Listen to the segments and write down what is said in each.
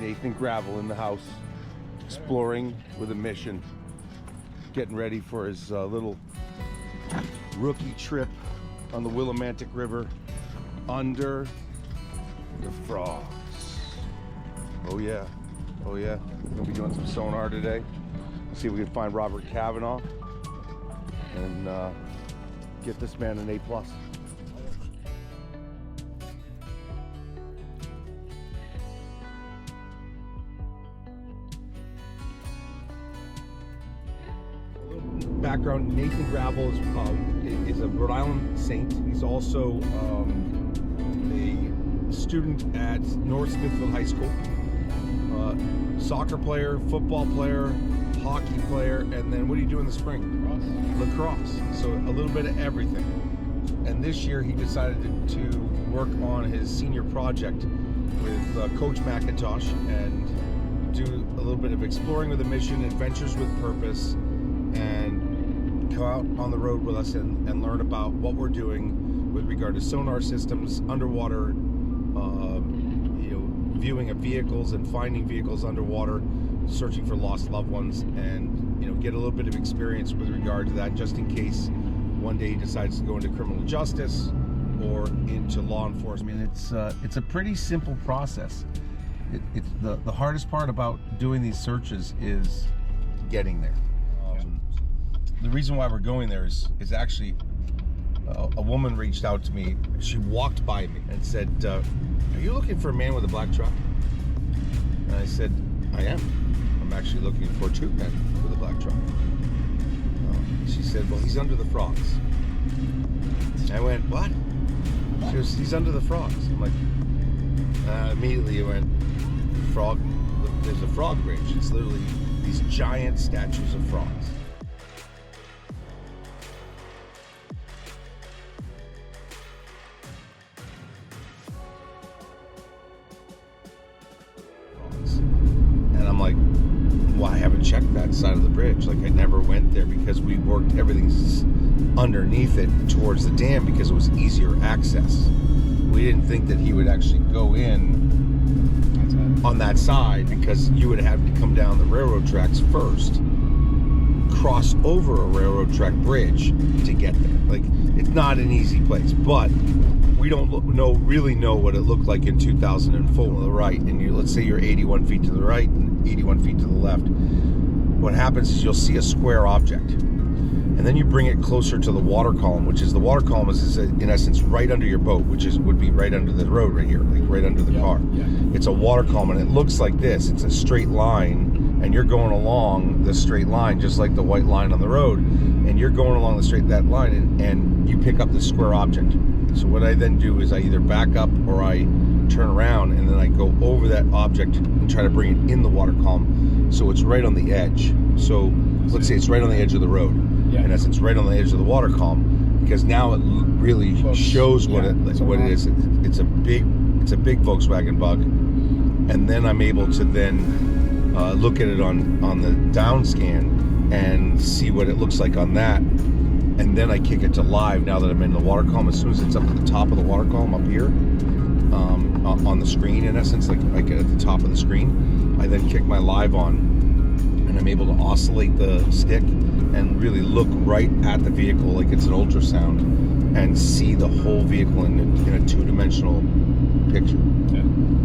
Nathan Gravel in the house, exploring with a mission, getting ready for his little rookie trip on the Willimantic River under the frogs. Oh yeah, oh yeah. We're gonna be doing some sonar today. See if we can find Robert Kavanaugh and get this man an A+. Background: Nathan Gravel is a Rhode Island Saint. He's also a student at North Smithfield High School. Soccer player, football player, hockey player, and then what do you do in the spring? Lacrosse. So a little bit of everything. And this year he decided to work on his senior project with Coach McIntosh and do a little bit of exploring with a mission, adventures with purpose, and come out on the road with us and learn about what we're doing with regard to sonar systems, underwater, viewing of vehicles and finding vehicles underwater, searching for lost loved ones, and get a little bit of experience with regard to that, just in case one day he decides to go into criminal justice or into law enforcement. It's a pretty simple process. It's the hardest part about doing these searches is getting there. The reason why we're going there is actually a woman reached out to me. She walked by me and said, "Are you looking for a man with a black truck?" And I said, "I am. I'm actually looking for two men with a black truck." She said, "Well, he's under the frogs." I went, "What?" She goes, "He's under the frogs." I'm like, immediately I went, "Frog, there's a frog bridge." It's literally these giant statues of frogs. And I'm like, well, I haven't checked that side of the bridge. Like, I never went there because we worked everything's underneath it towards the dam because it was easier access. We didn't think that he would actually go in on that side because you would have to come down the railroad tracks first, cross over a railroad track bridge to get there. Like, it's not an easy place, but we don't really know what it looked like in 2004 to the right, and let's say you're 81 feet to the right and 81 feet to the left. What happens is you'll see a square object, and then you bring it closer to the water column, which is the water column is in essence right under your boat, which would be right under the road right here, like right under the car. Yeah. It's a water column, and it looks like this. It's a straight line, and you're going along the straight line just like the white line on the road, and you're going along that line, and you pick up the square object. So what I then do is I either back up or I turn around, and then I go over that object and try to bring it in the water column so it's right on the edge. So let's say it's right on the edge of the road. Yeah. In essence, right on the edge of the water column, because now it really shows what it is. It's a big Volkswagen Bug, and then I'm able to then look at it on the down scan and see what it looks like on that. And then I kick it to live now that I'm in the water column. As soon as it's up at the top of the water column up here, on the screen, in essence, like at the top of the screen, I then kick my live on, and I'm able to oscillate the stick and really look right at the vehicle like it's an ultrasound and see the whole vehicle in a two-dimensional picture. Yeah.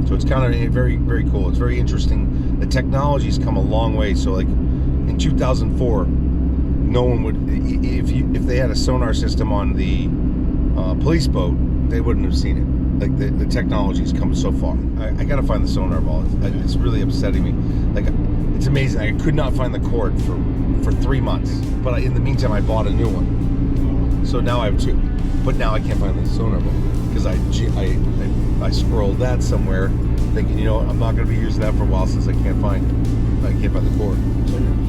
So it's kind of very, very cool. It's very interesting. The technology's come a long way. So like in 2004, no one would, if they had a sonar system on the police boat, they wouldn't have seen it. Like the technology's come so far. I gotta find the sonar ball. It's really upsetting me. Like, it's amazing. I could not find the cord for 3 months, but in the meantime I bought a new one. So now I have two, but now I can't find the sonar ball because I scrolled that somewhere, thinking, I'm not gonna be using that for a while since I can't find the cord.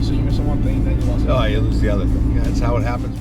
So you miss one thing, then you lost it. Oh, you lose the other thing. Yeah, that's how it happens.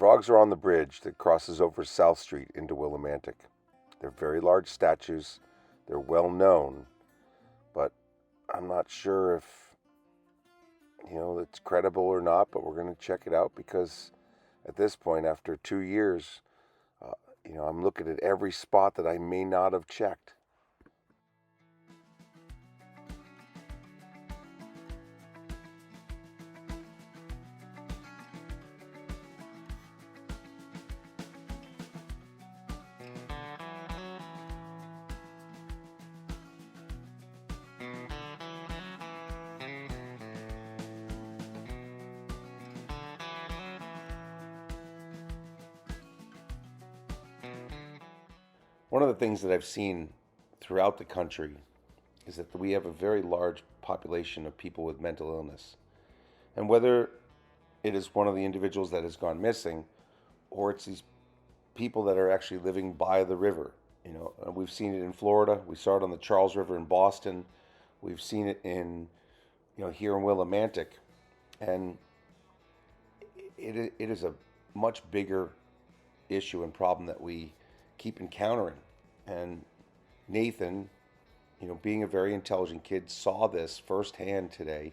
frogs are on the bridge that crosses over South Street into Willimantic. They're very large statues. They're well known, but I'm not sure if, it's credible or not, but we're going to check it out because at this point, after 2 years, I'm looking at every spot that I may not have checked. One of the things that I've seen throughout the country is that we have a very large population of people with mental illness. And whether it is one of the individuals that has gone missing or it's these people that are actually living by the river. We've seen it in Florida. We saw it on the Charles River in Boston. We've seen it in, here in Willimantic. And it is a much bigger issue and problem that we keep encountering. And Nathan, being a very intelligent kid, saw this firsthand today,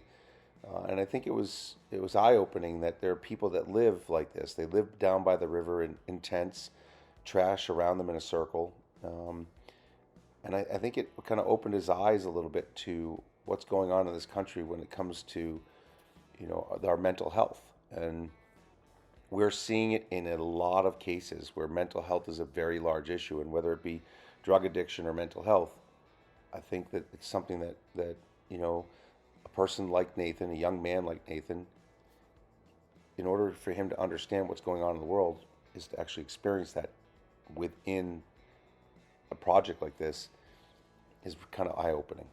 and I think it was eye-opening that there are people that live like this. They live down by the river in tents, trash around them in a circle, and I think it kind of opened his eyes a little bit to what's going on in this country when it comes to our mental health. And we're seeing it in a lot of cases where mental health is a very large issue, and whether it be drug addiction or mental health, I think that it's something that a person like Nathan, a young man like Nathan, in order for him to understand what's going on in the world, is to actually experience that within a project like this is kind of eye-opening.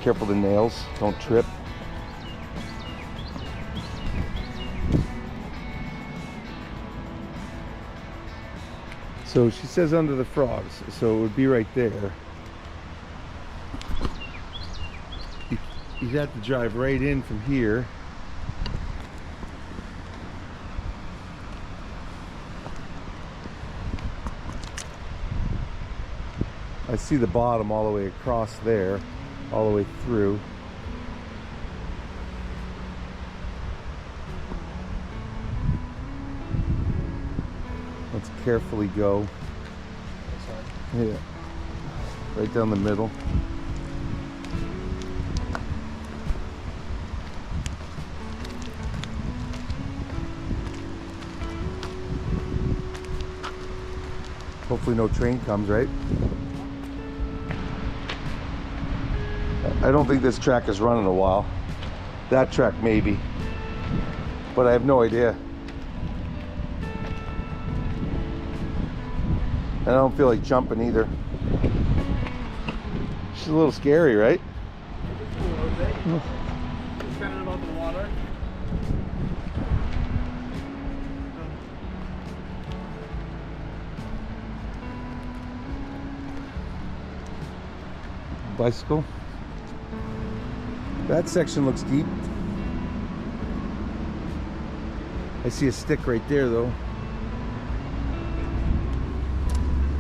Careful the nails, don't trip. So she says under the frogs, so it would be right there. You'd have to drive right in from here. I see the bottom all the way across there, all the way through. Let's carefully go. Yeah, right down the middle. Hopefully no train comes, right? I don't think this track has run in a while. That track maybe, but I have no idea. And I don't feel like jumping either. She's a little scary, right? Just a little bit. It's kind of above the water. Bicycle. That section looks deep. I see a stick right there though.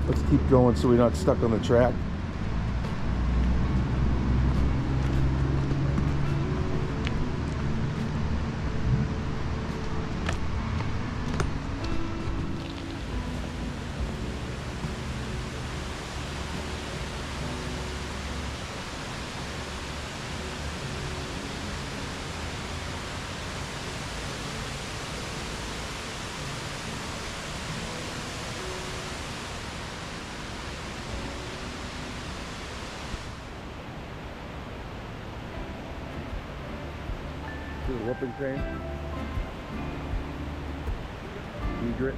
Let's keep going so we're not stuck on the track. See the whooping crane? Egret.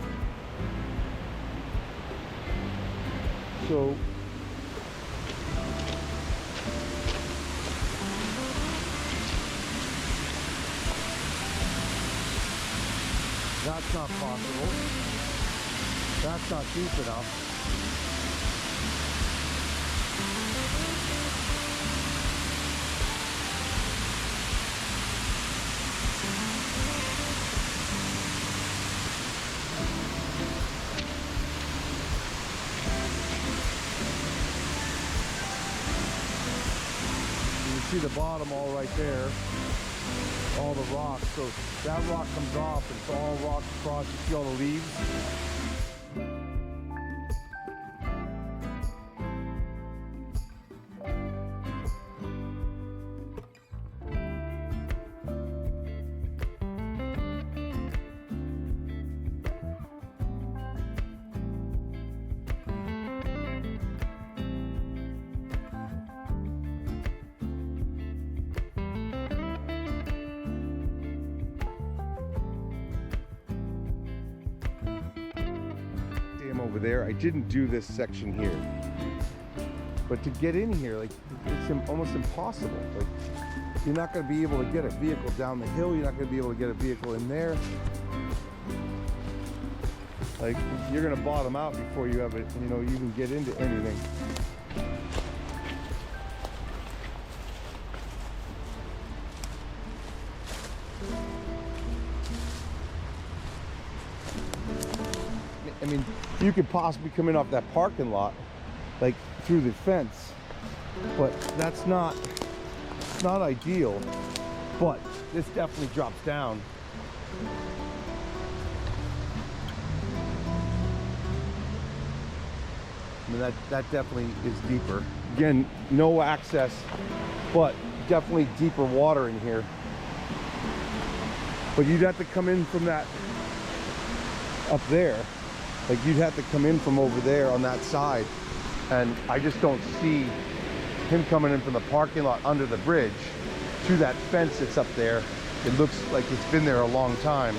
So that's not possible. That's not deep enough. See the bottom all right there, all the rocks. So that rock comes off and it's all rock across. You see all the leaves? Over there, I didn't do this section here, but to get in here, like, it's almost impossible. Like, you're not going to be able to get a vehicle down the hill. You're not going to be able to get a vehicle in there. Like, you're going to bottom out before you have it, you know, you can get into anything. I mean, you could possibly come in off that parking lot, like through the fence, but that's not ideal. But this definitely drops down. I mean, that definitely is deeper. Again, no access, but definitely deeper water in here. But you'd have to come in from that up there. Like, you'd have to come in from over there on that side, and I just don't see him coming in from the parking lot under the bridge to that fence that's up there. It looks like it's been there a long time,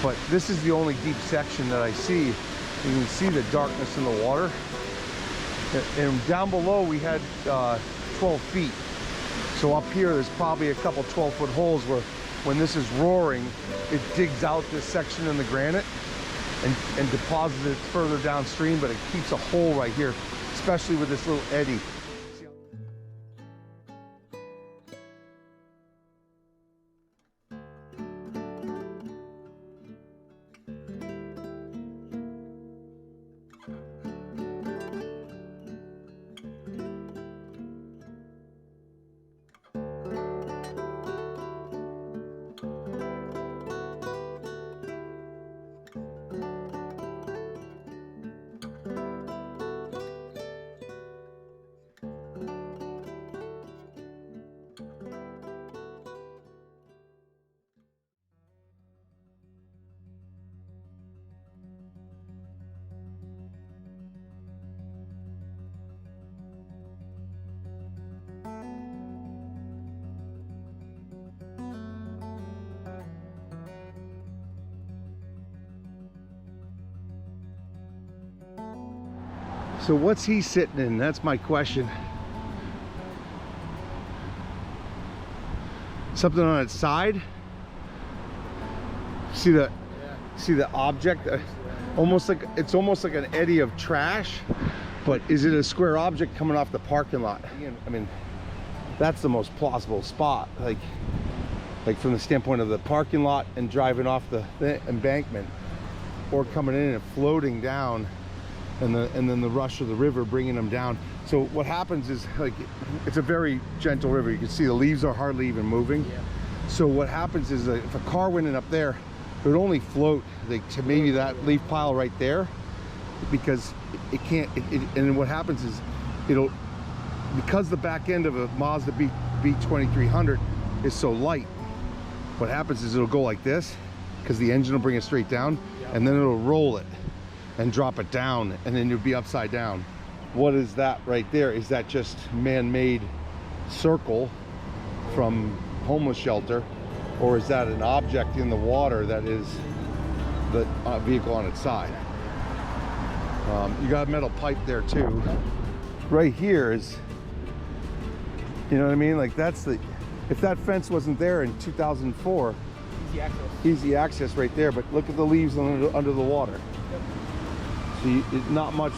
but this is the only deep section that I see. You can see the darkness in the water, and down below we had 12 feet. So up here there's probably a couple 12-foot holes where when this is roaring, it digs out this section in the granite and deposits it further downstream, but it keeps a hole right here, especially with this little eddy. So what's he sitting in? That's my question. Something on its side? See the object? Almost like it's almost like an eddy of trash, but is it a square object coming off the parking lot? I mean, that's the most plausible spot, like from the standpoint of the parking lot and driving off the embankment, or coming in and floating down, and then the rush of the river bringing them down. So what happens is, like, it's a very gentle river. You can see the leaves are hardly even moving. Yeah. So what happens is, if a car went in up there, it would only float like to maybe that leaf pile right there, because it can't. And what happens is, because the back end of a Mazda B2300 is so light, what happens is it'll go like this, because the engine will bring it straight down, and then it'll roll it and drop it down, and then you'll be upside down. What is that right there? Is that just man-made circle from homeless shelter? or is that an object in the water that is the vehicle on its side? You got a metal pipe there too. Right here is, you know what I mean? Like that's the, if that fence wasn't there in 2004, Easy access. easy access right there. But look at the leaves under the water. Yep. So it's not much.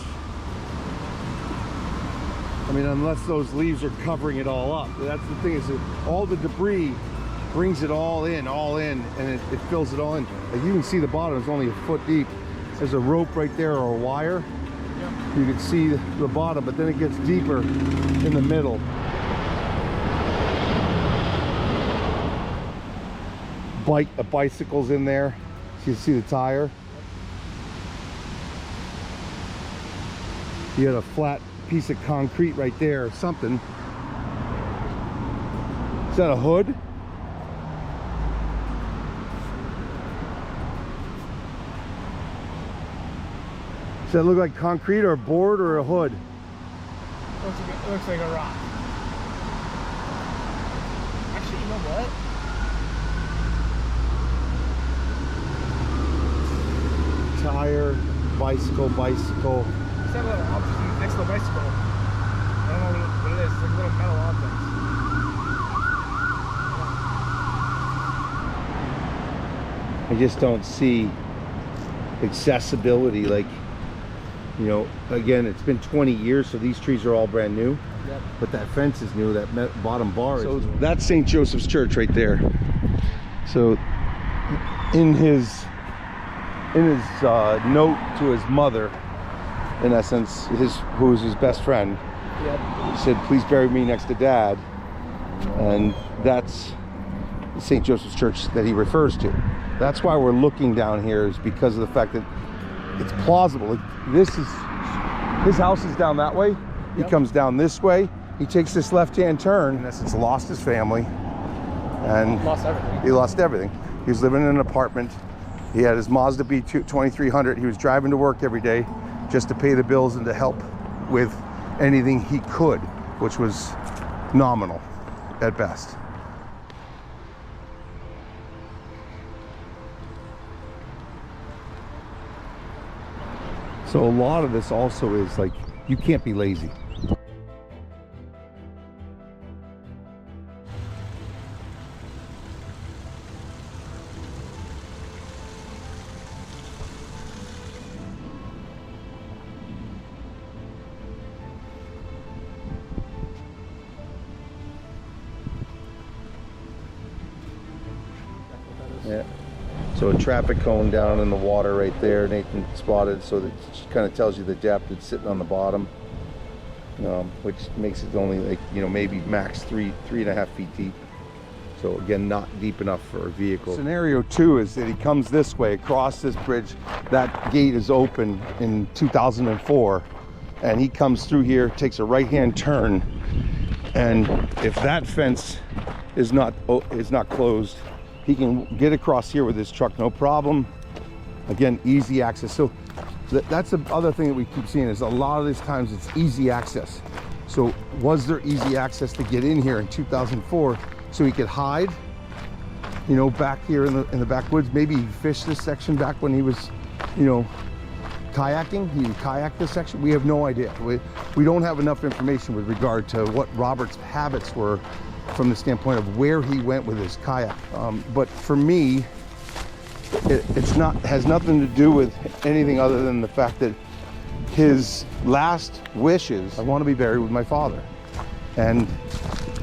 I mean, unless those leaves are covering it all up. That's the thing, is that all the debris brings it all in, and it fills it all in. Like you can see the bottom is only a foot deep. There's a rope right there or a wire. Yep. You can see the bottom, but then it gets deeper in the middle. A bicycle's in there. You can see the tire. You had a flat piece of concrete right there or something. Is that a hood? Does that look like concrete or a board or a hood? It looks like a rock. Actually, you know what? Tire, bicycle. It's that little object next to the bicycle. I don't know what it is. It's like little metal objects. I just don't see accessibility. Like, you know, again, it's been 20 years, so these trees are all brand new. Yep. But that fence is new, that bottom bar is new. That's St. Joseph's Church right there. So in his note to his mother, in essence, who was his best friend, Yep. he said, "Please bury me next to Dad." And that's St. Joseph's Church that he refers to. That's why we're looking down here, is because of the fact that it's plausible. Like, this is, his house is down that way. He Yep. comes down this way. He takes this left-hand turn. In essence, lost his family, and Lost everything. he lost everything. He was living in an apartment. He had his Mazda B2300. He was driving to work every day just to pay the bills and to help with anything he could, which was nominal at best. So a lot of this also is like, you can't be lazy. Yeah. So a traffic cone down in the water right there, Nathan spotted, so that kind of tells you the depth. It's sitting on the bottom, which makes it only, like, you know, maybe max 3.5 feet deep. So again, not deep enough for a vehicle. Scenario 2 is that he comes this way across this bridge. That gate is open in 2004, and he comes through here, takes a right-hand turn, and if that fence is not closed, he can get across here with his truck, no problem. Again, easy access. So that's the other thing that we keep seeing, is a lot of these times it's easy access. So was there easy access to get in here in 2004 so he could hide, you know, back here in the backwoods? Maybe he fished this section back when he was, you know, kayaking. He kayaked this section. We have no idea. We don't have enough information with regard to what Robert's habits were from the standpoint of where he went with his kayak. But for me, has nothing to do with anything other than the fact that his last wishes, I want to be buried with my father. And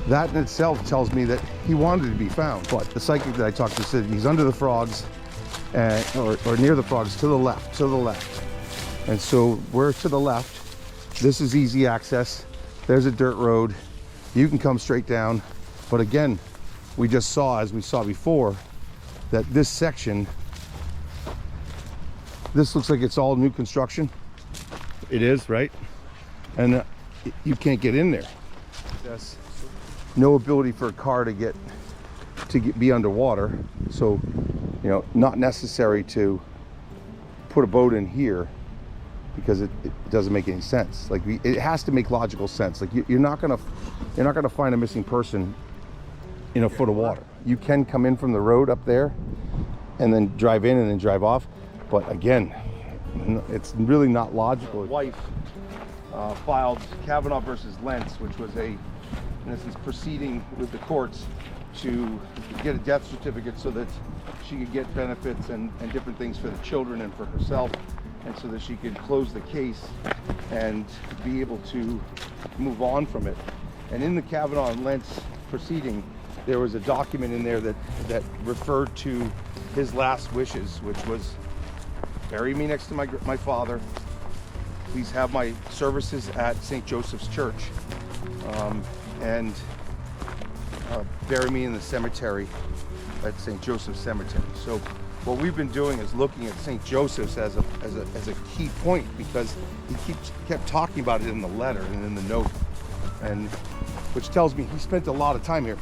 that in itself tells me that he wanted to be found. But the psychic that I talked to said he's under the frogs, or near the frogs, to the left. And so we're to the left. This is easy access. There's a dirt road. You can come straight down. But again, we just saw, as we saw before, that this section, this looks like it's all new construction. It is, right? And you can't get in there. Yes. No ability for a car to be underwater. So, you know, not necessary to put a boat in here, because it doesn't make any sense. Like, it has to make logical sense. Like, you're not gonna find a missing person in a foot of water. you can come in from the road up there and then drive in and then drive off. But again, it's really not logical. His wife filed Kavanaugh versus Lentz, which was in essence, proceeding with the courts to get a death certificate so that she could get benefits and different things for the children and for herself, and so that she could close the case and be able to move on from it. And in the Kavanaugh and Lentz proceeding, there was a document in there that referred to his last wishes, which was, bury me next to my father. Please have my services at St. Joseph's Church, and bury me in the cemetery at St. Joseph's Cemetery. So what we've been doing is looking at St. Joseph's as a key point, because he kept talking about it in the letter and in the note, and which tells me he spent a lot of time here.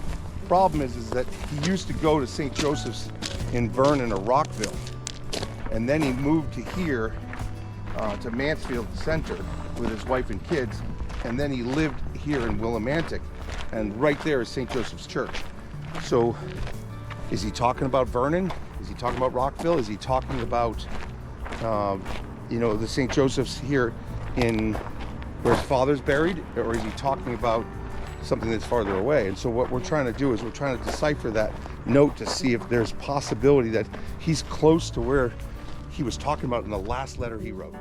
Problem is that he used to go to St. Joseph's in Vernon or Rockville, and then he moved to here, to Mansfield Center with his wife and kids, and then he lived here in Willimantic, and right there is St. Joseph's Church. So is he talking about Vernon? Is he talking about Rockville? Is he talking about the St. Joseph's here in where his father's buried, or is he talking about something that's farther away? And so what we're trying to do is we're trying to decipher that note to see if there's possibility that he's close to where he was talking about in the last letter he wrote.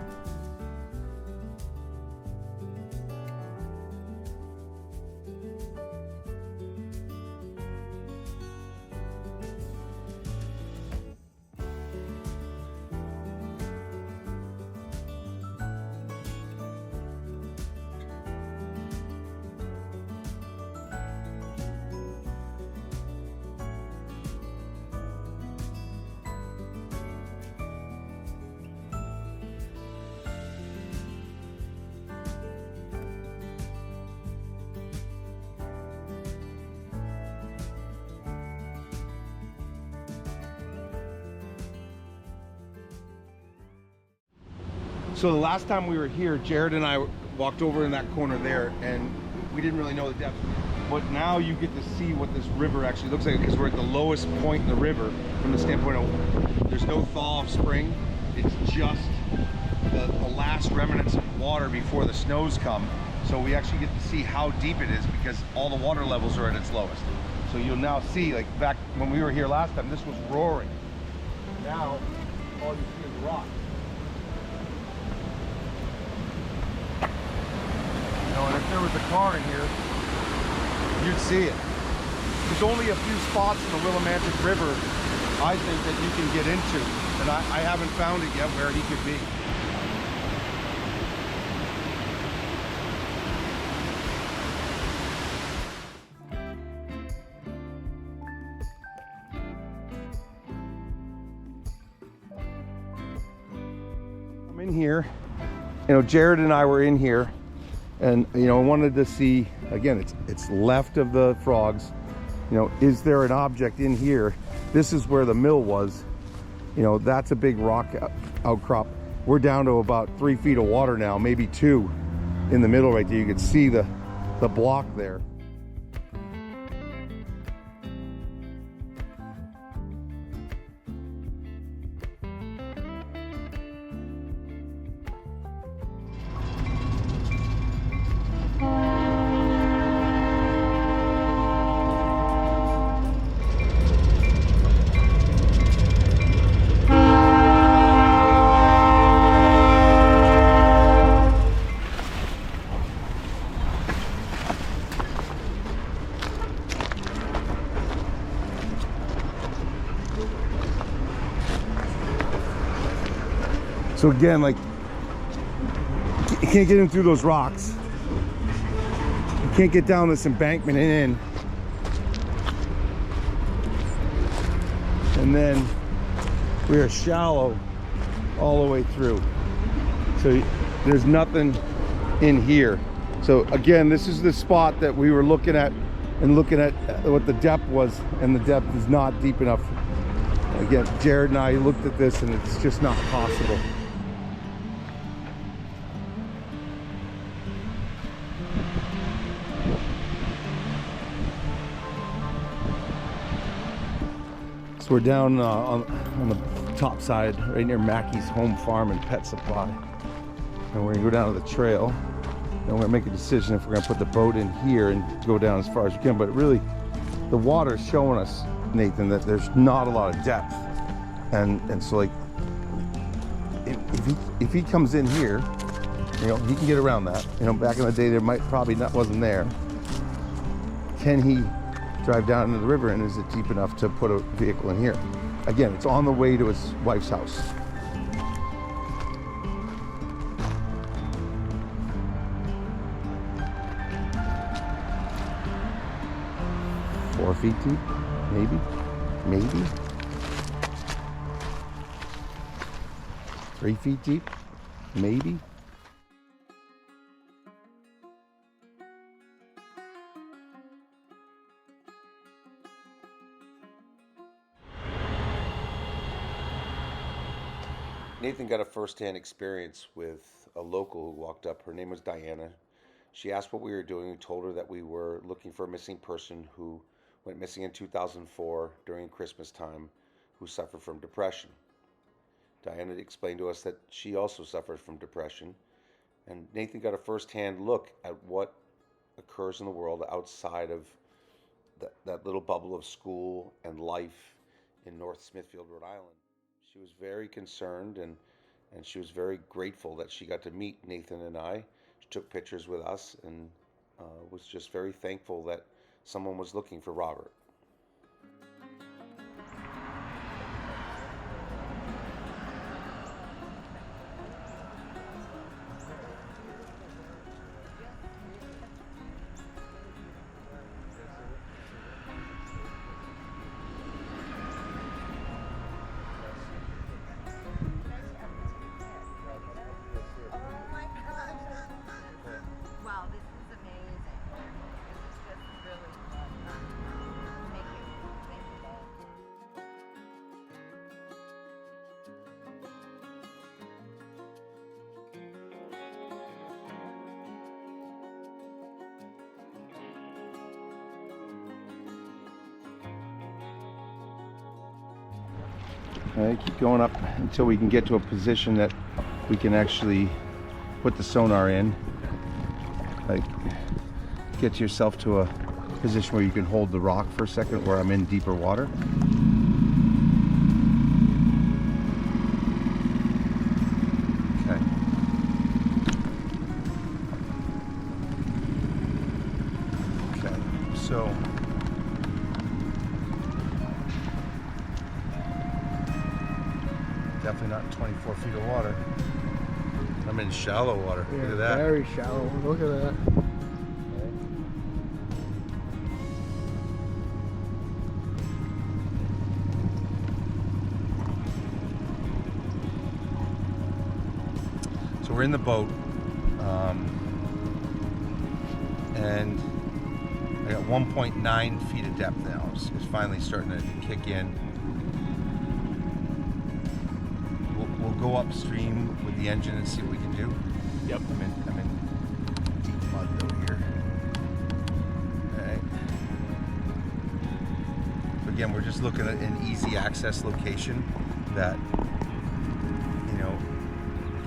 So the last time we were here, Jared and I walked over in that corner there, and we didn't really know the depth. But now you get to see what this river actually looks like, because we're at the lowest point in the river from the standpoint of there's no thaw of spring. It's just the last remnants of water before the snows come. So we actually get to see how deep it is, because all the water levels are at its lowest. So you'll now see, like back when we were here last time, this was roaring. Now all you see is rock. And if there was a car in here, you'd see it. There's only a few spots in the Willimantic River, I think, that you can get into, and I haven't found it yet where he could be. I'm in here. Jared and I were in here. And wanted to see, again, it's left of the frogs. Is there an object in here? This is where the mill was. That's a big rock outcrop. We're down to about 3 feet of water now, maybe 2 in the middle right there. You can see the block there. So again, like, you can't get in through those rocks. You can't get down this embankment and in. And then we are shallow all the way through. So there's nothing in here. So again, this is the spot that we were looking at and looking at what the depth was, and the depth is not deep enough. Again, Jared and I looked at this, and it's just not possible. So we're down on the top side, right near Mackey's Home Farm and Pet Supply. And we're gonna go down to the trail. And we're gonna make a decision if we're gonna put the boat in here and go down as far as we can. But really, the water's showing us, Nathan, that there's not a lot of depth. And so like, if he comes in here, you know, he can get around that. You know, back in the day, there wasn't there. Can he drive down into the river, and is it deep enough to put a vehicle in here? Again, it's on the way to his wife's house. Four feet deep, maybe. 3 feet deep, maybe. Nathan got a first-hand experience with a local who walked up. Her name was Diana. She asked what we were doing. We told her that we were looking for a missing person who went missing in 2004 during Christmas time, who suffered from depression. Diana explained to us that she also suffered from depression, and Nathan got a first-hand look at what occurs in the world outside of that little bubble of school and life in North Smithfield, Rhode Island. She was very concerned, and she was very grateful that she got to meet Nathan and I. She took pictures with us and was just very thankful that someone was looking for Robert. Keep going up until we can get to a position that we can actually put the sonar in. Like, get yourself to a position where you can hold the rock for a second, where I'm in deeper water. Okay, so definitely not 24 feet of water. I'm in shallow water. Yeah, look at that. Very shallow. Look at that. So we're in the boat, and I got 1.9 feet of depth now. It's finally starting to kick in. We'll go upstream with the engine and see what we can do. Yep. I'm in deep mud over here. Alright. So again, we're just looking at an easy access location that, you know,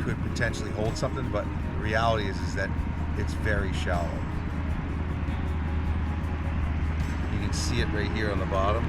could potentially hold something, but the reality is that it's very shallow. You can see it right here on the bottom.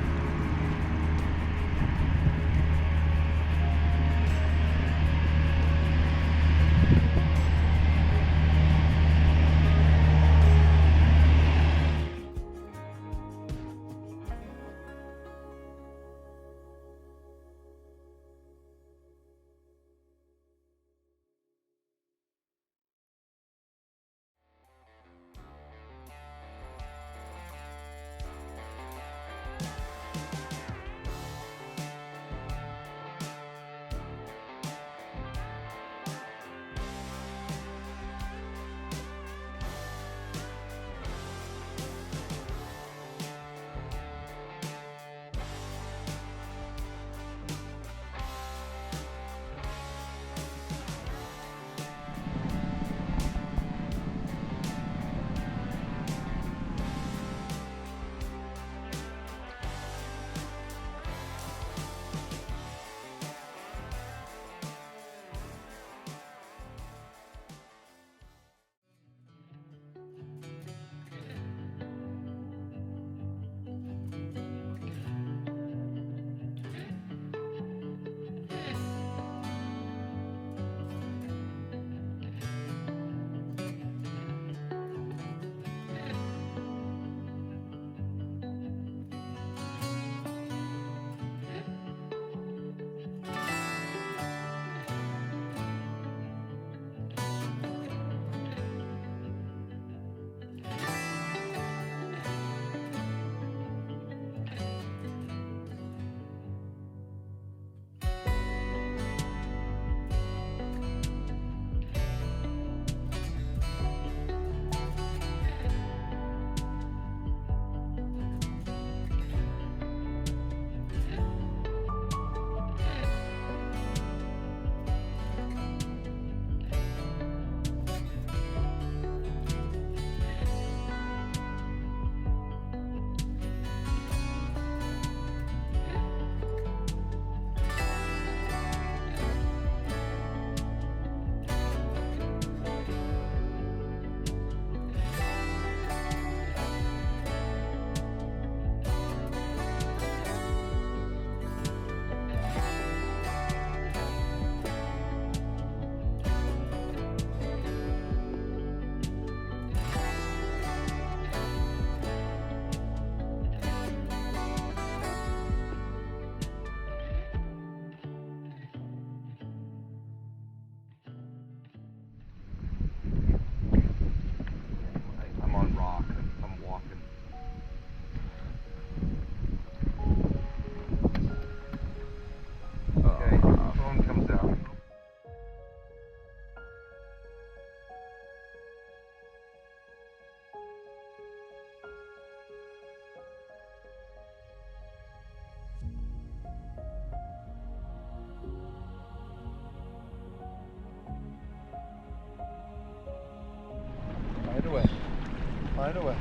Find a way.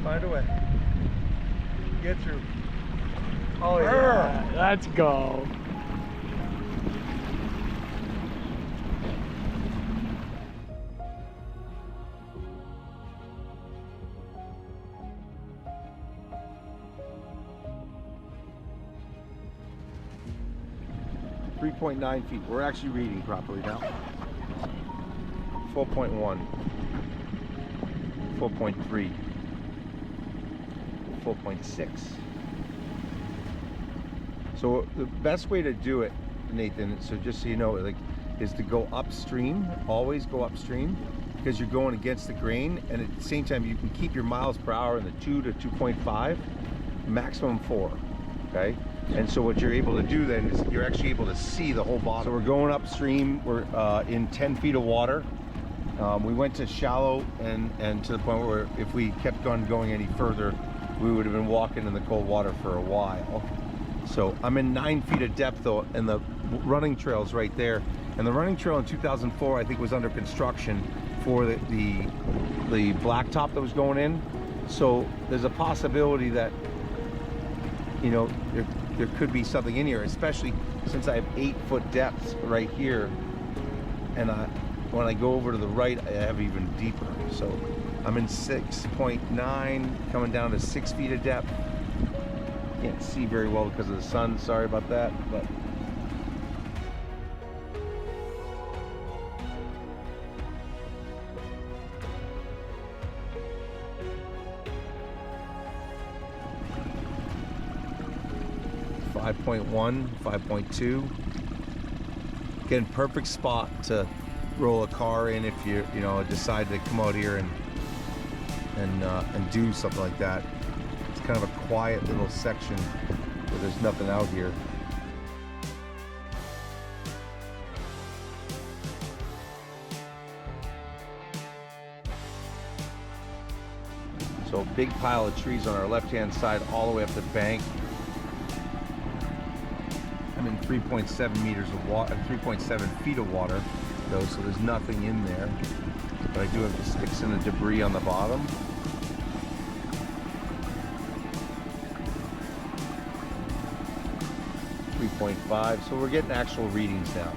Find a way. Get through. Oh yeah, let's go. .9 feet. We're actually reading properly now. 4.1. 4.3. 4.6. So the best way to do it, Nathan, so just so you know, like, is to go upstream. Always go upstream, because you're going against the grain, and at the same time you can keep your miles per hour in the 2 to 2.5, maximum 4. Okay, and so what you're able to do then is you're actually able to see the whole bottom. So we're going upstream. We're in 10 feet of water. We went to shallow and to the point where if we kept on going any further, we would have been walking in the cold water for a while. So I'm in 9 feet of depth though, and the running trail's right there. And the running trail in 2004, I think, was under construction for the blacktop that was going in. So there's a possibility that, you know, there could be something in here, especially since I have 8 foot depths right here, and when I go over to the right, I have even deeper. So I'm in 6.9, coming down to 6 feet of depth. Can't see very well because of the sun. Sorry about that, but. .1, 5.2. Again, perfect spot to roll a car in if you decide to come out here and do something like that. It's kind of a quiet little section where there's nothing out here. So a big pile of trees on our left-hand side all the way up the bank. I'm in 3.7 meters of water, 3.7 feet of water though, so there's nothing in there. But I do have the sticks and the debris on the bottom. .5, so we're getting actual readings now.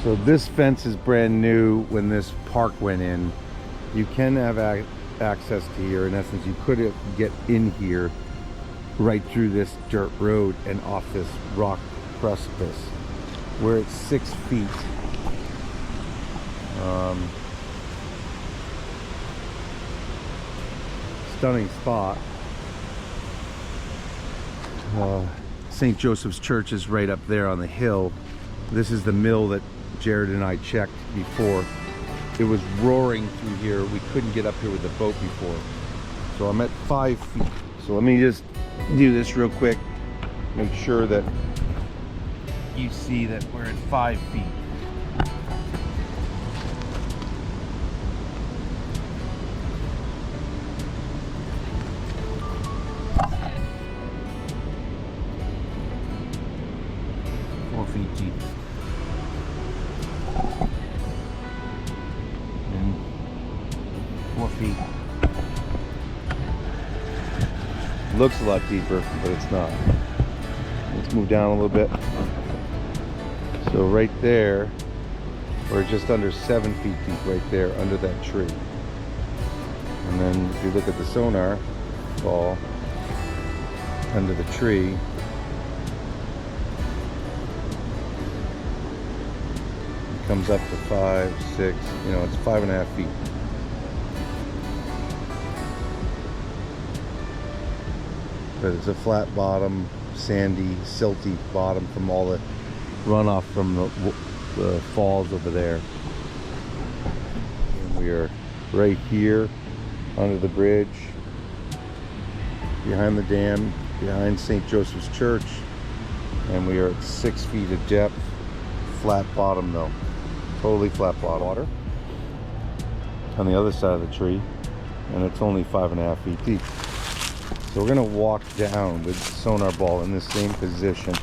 So this fence is brand new. When this park went in, you can have access to here. In essence, you could get in here right through this dirt road and off this rock precipice where it's 6 feet. Stunning spot. St. Joseph's Church is right up there on the hill. This is the mill that Jared and I checked before. It was roaring through here. We couldn't get up here with the boat before. So I'm at 5 feet. So let me just do this real quick. Make sure that you see that we're at 5 feet. Deep. And 4 feet. Looks a lot deeper, but it's not. Let's move down a little bit. So right there, we're just under 7 feet deep right there under that tree. And then if you look at the sonar ball under the tree, comes up to 5, 6, you know, it's 5.5 feet. But it's a flat bottom, sandy, silty bottom from all the runoff from the falls over there. And we are right here under the bridge, behind the dam, behind St. Joseph's Church, and we are at 6 feet of depth, flat bottom though. Totally flat bottom. Water on the other side of the tree, and it's only 5.5 feet deep. So we're gonna walk down with the sonar ball in the same position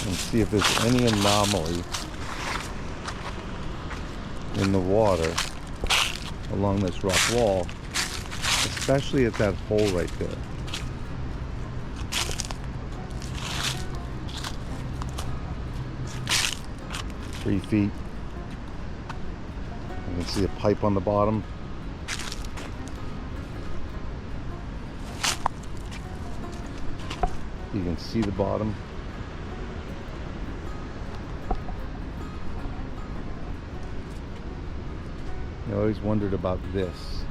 and see if there's any anomaly in the water along this rock wall, especially at that hole right there. Three feet. You can see a pipe on the bottom. You can see the bottom. I always wondered about this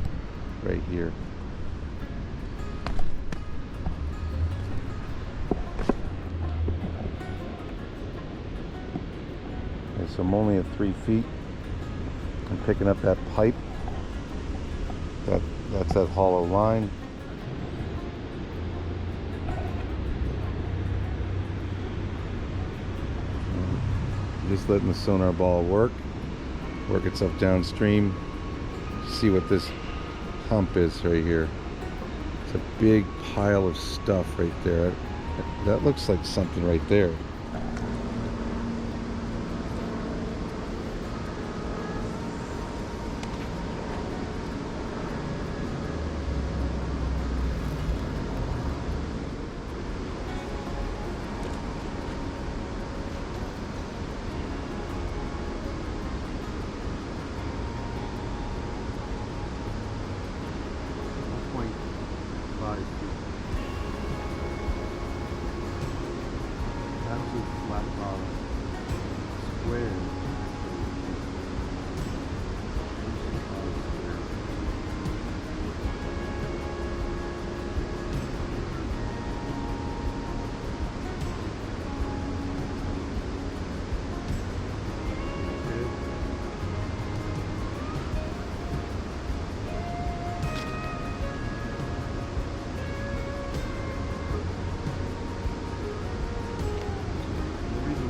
right here. So I'm only at 3 feet. I'm picking up that pipe. That's that hollow line. Just letting the sonar ball work itself downstream. See what this hump is right here. It's a big pile of stuff right there. That looks like something right there. Flat bottom, square.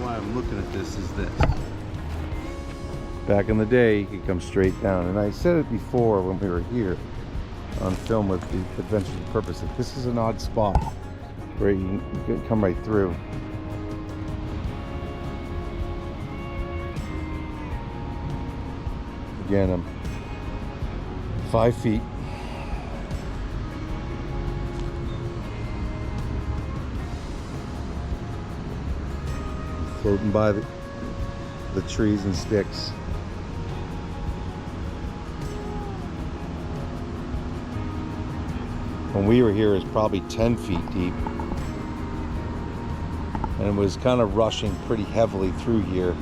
I'm looking at this is this. Back in the day, you could come straight down, and I said it before when we were here on film with the Adventures of Purpose, that this is an odd spot where you can come right through. Again, I'm 5 feet. floating by the trees and sticks. When we were here, it was probably 10 feet deep, and it was kind of rushing pretty heavily through here.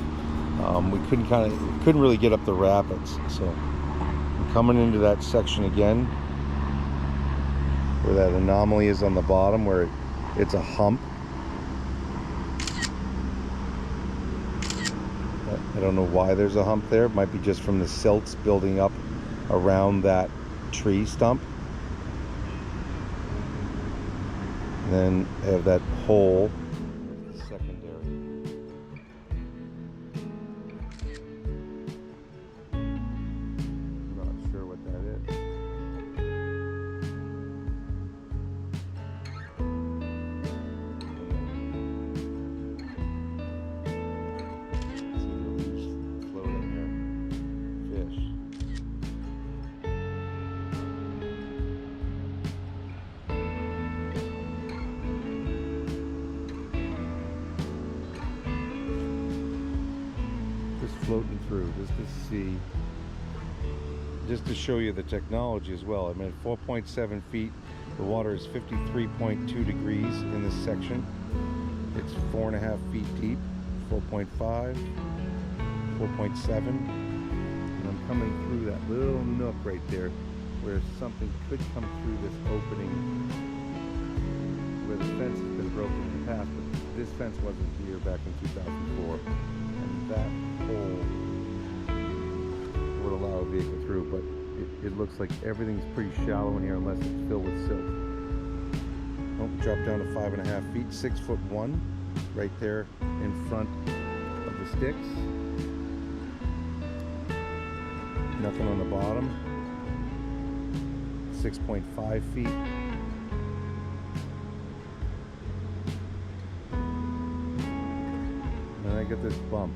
We couldn't really get up the rapids, so I'm coming into that section again where that anomaly is on the bottom, where it's a hump. I don't know why there's a hump there. It might be just from the silts building up around that tree stump. And then I have that hole, secondary. I'm not sure what that is. Floating through just to show you the technology as well. I mean, 4.7 feet, the water is 53.2 degrees in this section. It's 4.5 feet deep, 4.5, 4.7, and I'm coming through that little nook right there where something could come through this opening where the fence has been broken in the past, but this fence wasn't here back in 2004, and that hole would allow a vehicle through, but it looks like everything's pretty shallow in here unless it's filled with silt. Oh, drop down to 5.5 feet, 6'1", right there in front of the sticks. Nothing on the bottom. 6.5 feet. And I get this bump.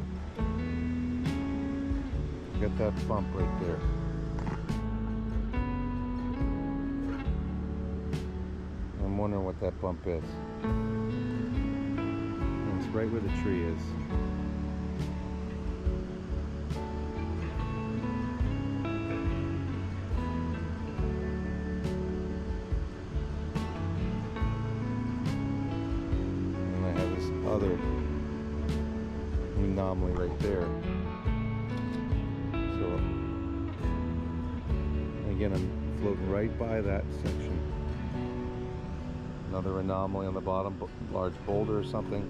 Got that bump right there. I'm wondering what that bump is. And it's right where the tree is. And I have this other anomaly right there. So again, I'm floating right by that section. Another anomaly on the bottom, large boulder or something,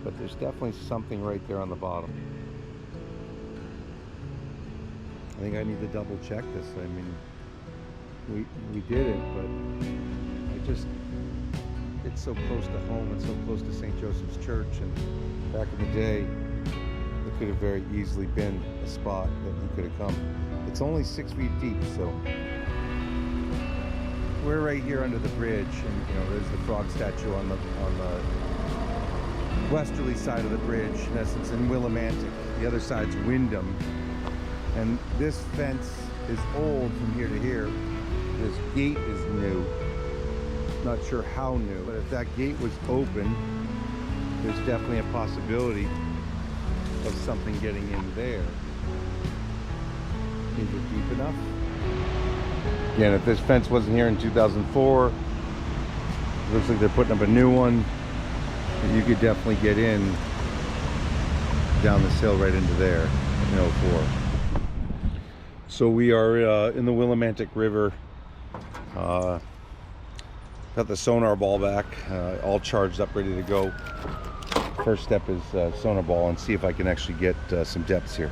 but there's definitely something right there on the bottom. I think I need to double check this. I mean, we did it, but it's so close to home and so close to St. Joseph's Church, and back in the day, it could have very easily been a spot that he could have come. It's only 6 feet deep, so we're right here under the bridge, and you know there's the frog statue on the westerly side of the bridge. In essence, in Willimantic. The other side's Wyndham, and this fence is old from here to here. This gate is new. Not sure how new, but if that gate was open, there's definitely a possibility of something getting in there. Is it deep enough? Again, if this fence wasn't here in 2004, it looks like they're putting up a new one. You could definitely get in down this hill right into there in 04. So we are in the Willimantic River. Got the sonar ball back, all charged up, ready to go. First step is sonar ball and see if I can actually get some depths here.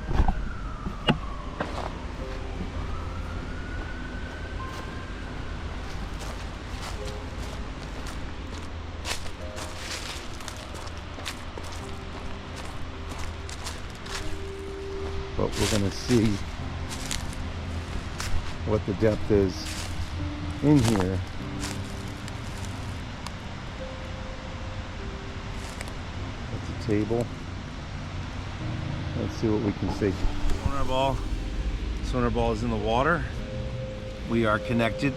But we're going to see what the depth is in here. That's a table. Let's see what we can see. Sonar ball is in the water. We are connected.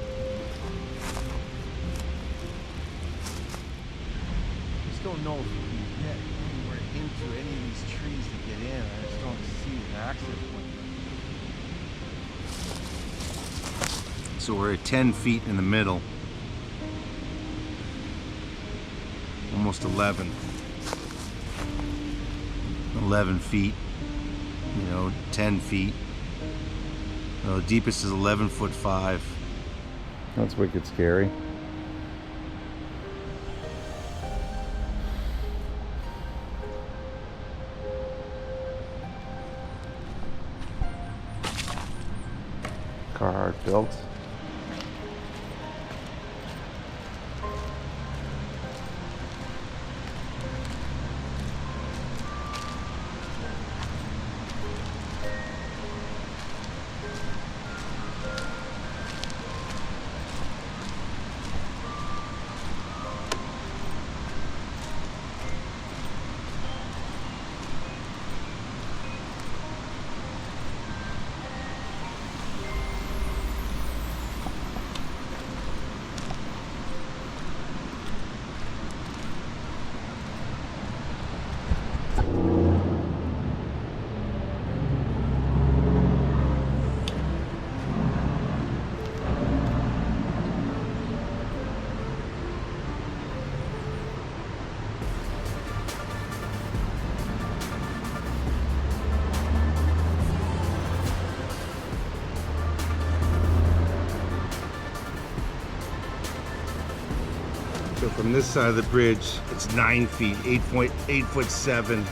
Just don't know if we can get anywhere into any of these trees to get in. I just don't see an access point. So we're at 10 feet in the middle. Almost 11. 11 feet. 10 feet. The deepest is 11'5". That's wicked scary. Carhartt built. So from this side of the bridge, it's 9 feet, 8.7.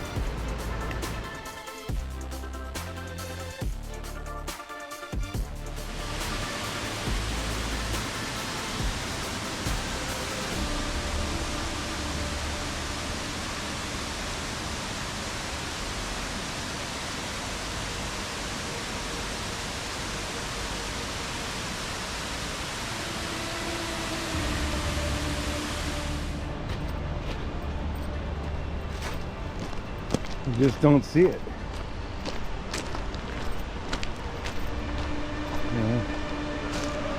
You just don't see it.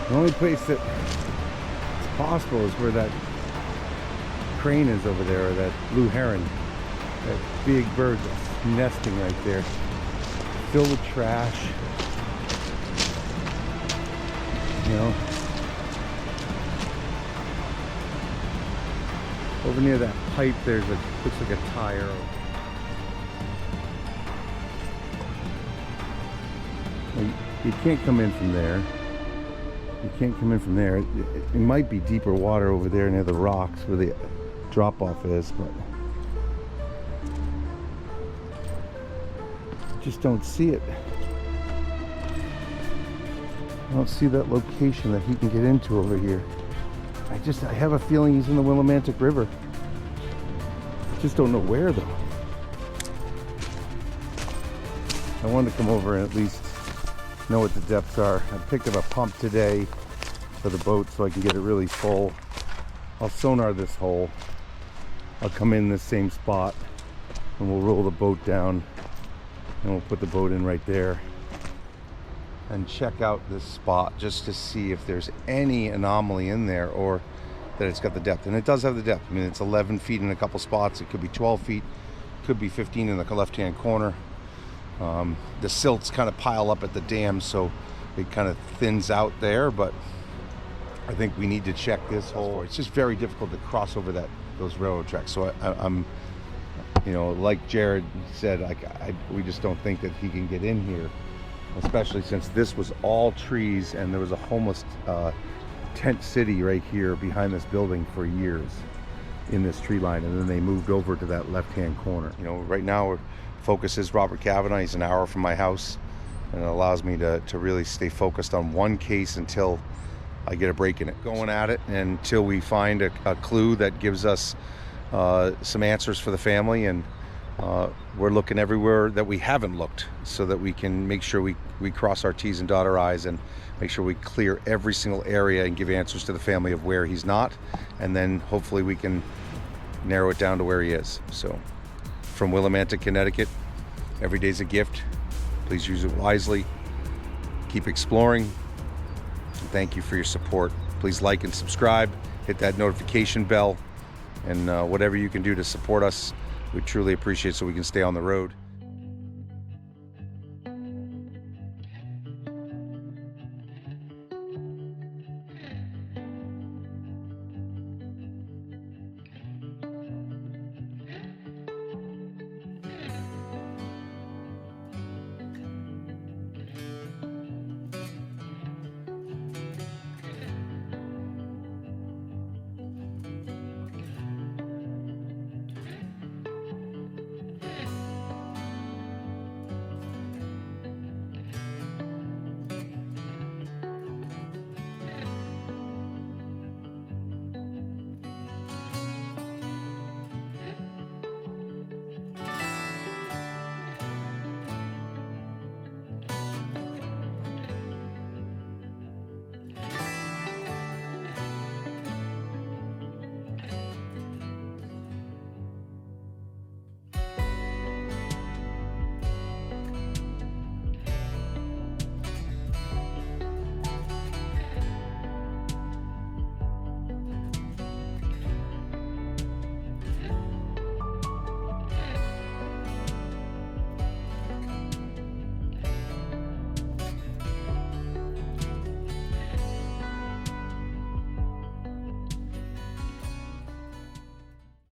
The only place that it's possible is where that crane is over there, or that blue heron. That big bird that's nesting right there. Filled with trash. Over near that pipe there's looks like a tire. You can't come in from there. You can't come in from there. It might be deeper water over there near the rocks where the drop off is, but I just don't see it. I don't see that location that he can get into over here. I have a feeling he's in the Willimantic River. I just don't know where though. I wanted to come over and at least know what the depths are. I picked up a pump today for the boat so I can get it really full. I'll sonar this hole. I'll come in this same spot and we'll roll the boat down and we'll put the boat in right there and check out this spot just to see if there's any anomaly in there or that it's got the depth. And it does have the depth. I mean, it's 11 feet in a couple spots. It could be 12 feet, could be 15 in the left-hand corner. The silts kind of pile up at the dam, so it kind of thins out there, but I think we need to check this hole. It's just very difficult to cross over those railroad tracks. So I'm like Jared said, we just don't think that he can get in here, especially since this was all trees and there was a homeless tent city right here behind this building for years in this tree line, and then they moved over to that left-hand corner. Right now our focus is Robert Kavanaugh. He's an hour from my house, and it allows me to really stay focused on one case until I get a break in it. Going at it until we find a clue that gives us some answers for the family, and we're looking everywhere that we haven't looked so that we can make sure we cross our T's and dot our I's and make sure we clear every single area and give answers to the family of where he's not, and then hopefully we can narrow it down to where he is. So from Willimantic, Connecticut, every day's a gift. Please use it wisely. Keep exploring. Thank you for your support. Please like and subscribe, hit that notification bell, and whatever you can do to support us, We truly appreciate it so we can stay on the road.